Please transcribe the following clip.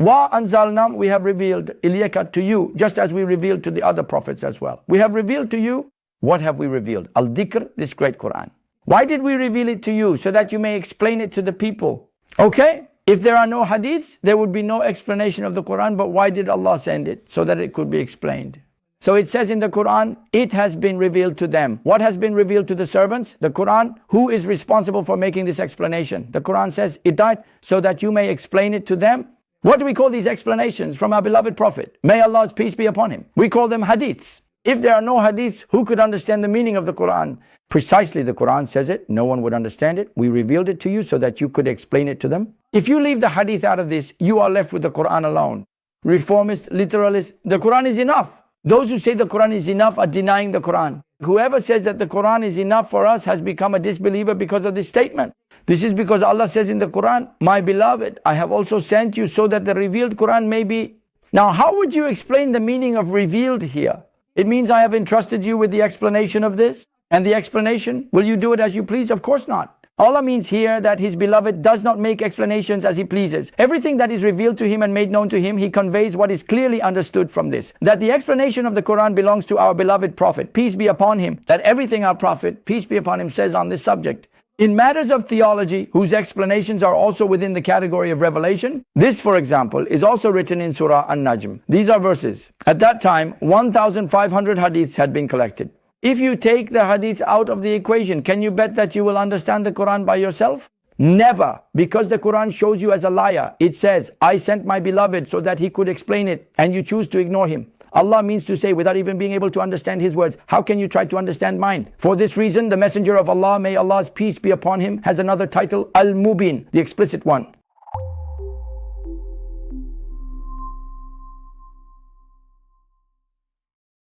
Wa anzalnam, we have revealed ilayka to you, just as we revealed to the other prophets as well. We have revealed to you. What have we revealed? Al-Dhikr, this great Qur'an. Why did we reveal it to you? So that you may explain it to the people. Okay? If there are no hadiths, there would be no explanation of the Qur'an, but why did Allah send it? So that it could be explained. So it says in the Qur'an, it has been revealed to them. What has been revealed to the servants? The Qur'an. Who is responsible for making this explanation? The Qur'an says, it died so that you may explain it to them. What do we call these explanations from our beloved Prophet? May Allah's peace be upon him. We call them hadiths. If there are no hadiths, who could understand the meaning of the Qur'an? Precisely the Qur'an says it. No one would understand it. We revealed it to you so that you could explain it to them. If you leave the hadith out of this, you are left with the Qur'an alone. Reformists, literalists, the Qur'an is enough. Those who say the Qur'an is enough are denying the Qur'an. Whoever says that the Qur'an is enough for us has become a disbeliever because of this statement. This is because Allah says in the Qur'an, my beloved, I have also sent you so that the revealed Qur'an may be. Now, how would you explain the meaning of revealed here? It means I have entrusted you with the explanation of this. And the explanation, will you do it as you please? Of course not. Allah means here that His beloved does not make explanations as He pleases. Everything that is revealed to Him and made known to Him, He conveys what is clearly understood from this. That the explanation of the Qur'an belongs to our beloved Prophet, peace be upon him. That everything our Prophet, peace be upon him, says on this subject. In matters of theology, whose explanations are also within the category of revelation, this, for example, is also written in Surah An-Najm. These are verses. At that time, 1,500 hadiths had been collected. If you take the hadiths out of the equation, can you bet that you will understand the Qur'an by yourself? Never, because the Qur'an shows you as a liar. It says, I sent my beloved so that he could explain it, and you choose to ignore him. Allah means to say, without even being able to understand His words, how can you try to understand mine? For this reason, the Messenger of Allah, may Allah's peace be upon him, has another title, Al-Mubin, the explicit one.